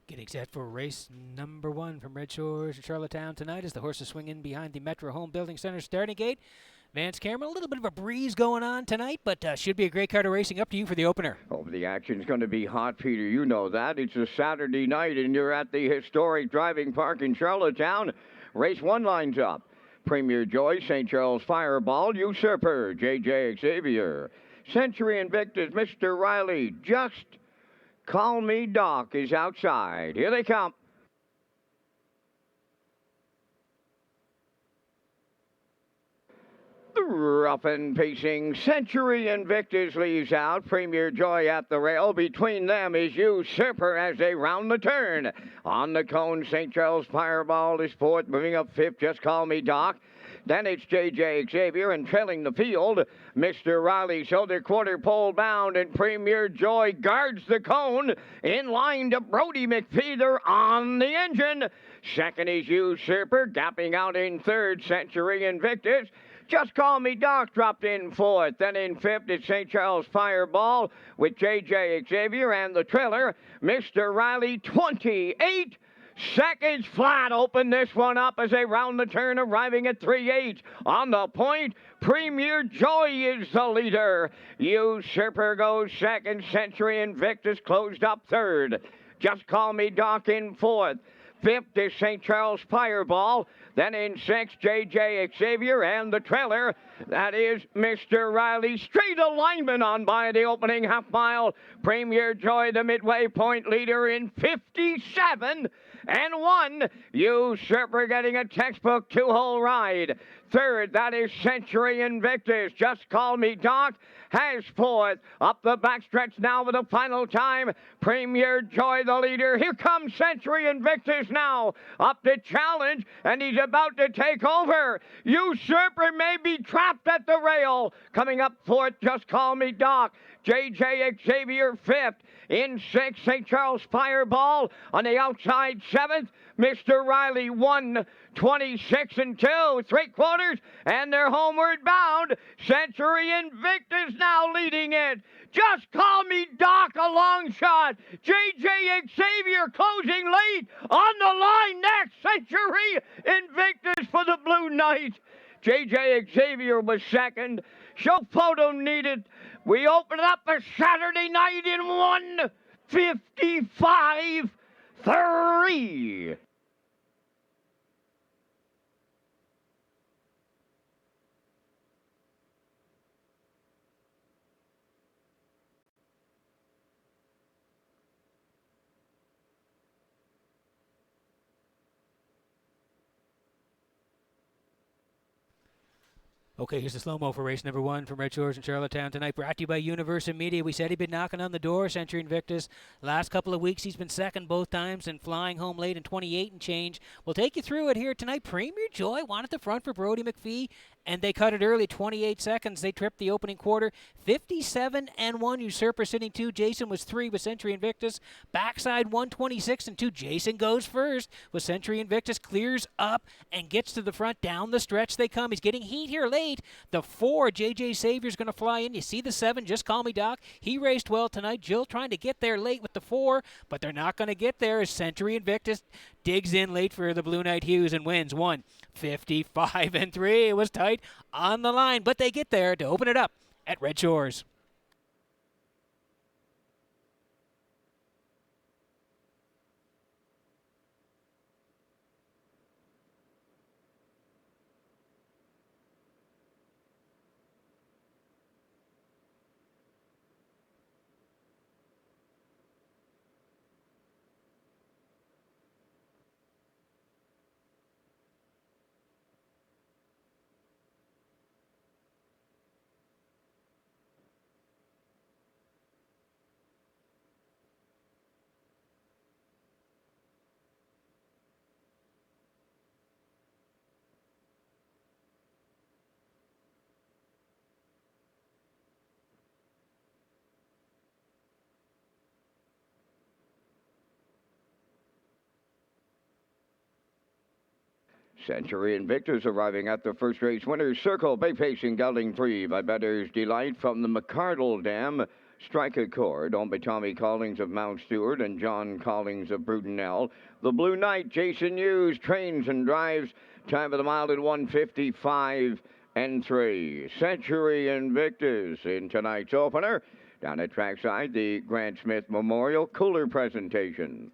Getting set for race number 1 from Redshores to Charlottetown tonight as the horses swing in behind the Metro Home Building Center starting gate. Vance Cameron, a little bit of a breeze going on tonight, but should be a great card of racing. Up to you for the opener. Oh, the action's going to be hot, Peter. You know that. It's a Saturday night, and you're at the historic driving park in Charlottetown. Race 1 lines up. Premier Joy, St. Charles Fireball, Usurper, J.J. Xavier. Century Invictus, Mr. Riley, Just Call Me Doc is outside. Here they come. Rough and pacing, Century Invictus leaves out. Premier Joy at the rail. Between them is Usurper as they round the turn. On the cone, St. Charles Fireball is fourth, moving up fifth. Just Call Me Doc. Then it's J.J. Xavier, and trailing the field, Mr. Riley. So they're quarter pole bound, and Premier Joy guards the cone. In line to Brody McPhee on the engine. Second is Usurper, gapping out in third, Century Invictus. Just Call Me Doc dropped in fourth. Then in fifth is St. Charles Fireball with J.J. Xavier and the trailer, Mr. Riley, 28 seconds flat. Open this one up as they round the turn, arriving at 3-8. On the point, Premier Joy is the leader. Usurper goes second. Century Invictus closed up third. Just Call Me Doc in fourth. Fifth is St. Charles Fireball. Then in sixth, J.J. Xavier and the trailer. That is Mr. Riley. Straight alignment on by the opening half mile. Premier Joy, the midway point leader in 57 and 1. Usurper getting a textbook two-hole ride. Third, that is Century Invictus. Just Call Me Doc has fourth. Up the backstretch now with the final time. Premier Joy, the leader. Here comes Century Invictus now. Up to challenge, and he's about to take over. Usurper may be trapped at the rail. Coming up fourth, Just Call Me Doc. J.J. Xavier fifth. In sixth, St. Charles Fireball. On the outside, seventh, Mr. Riley, 1:26 and 2 3/4, and they're homeward bound. Century Invictus now leading it. Just Call Me Doc, a long shot. J.J. Xavier closing late. On the line next, Century Invictus for the Blue Knight. J.J. Xavier was second. Show photo needed. We open up a Saturday night in 1:55.3. Okay, here's the slow-mo for race number 1 from Redshores in Charlottetown tonight. Brought to you by Universal Media. We said he'd been knocking on the door, Century Invictus. Last couple of weeks, he's been second both times and flying home late in 28 and change. We'll take you through it here tonight. Premier Joy wanted the front for Brody McPhee, and they cut it early, 28 seconds. They tripped the opening quarter, 57 and 1. Usurper sitting 2. Jason was 3 with Century Invictus. Backside 1:26 and 2. Jason goes first with Century Invictus. Clears up and gets to the front. Down the stretch they come. He's getting heat here late. The 4, J.J. Xavier's going to fly in. You see the 7, Just Call Me Doc. He raced well tonight. Jill trying to get there late with the 4, but they're not going to get there as Century Invictus digs in late for the Blue Knight Hughes and wins 1:55 and 3. It was tight on the line, but they get there to open it up at Red Shores. Century Invictus arriving at the first race winner's circle. Bay Pacing Gelding 3 by Bettor's Delight from the McCardle Dam. Strike a chord, owned by Tommy Collings of Mount Stewart and John Collings of Brudenell. The Blue Knight, Jason Hughes, trains and drives. Time of the mile at 1:55 and 3. Century Invictus in tonight's opener. Down at trackside, the Grant Smith Memorial Cooler presentation.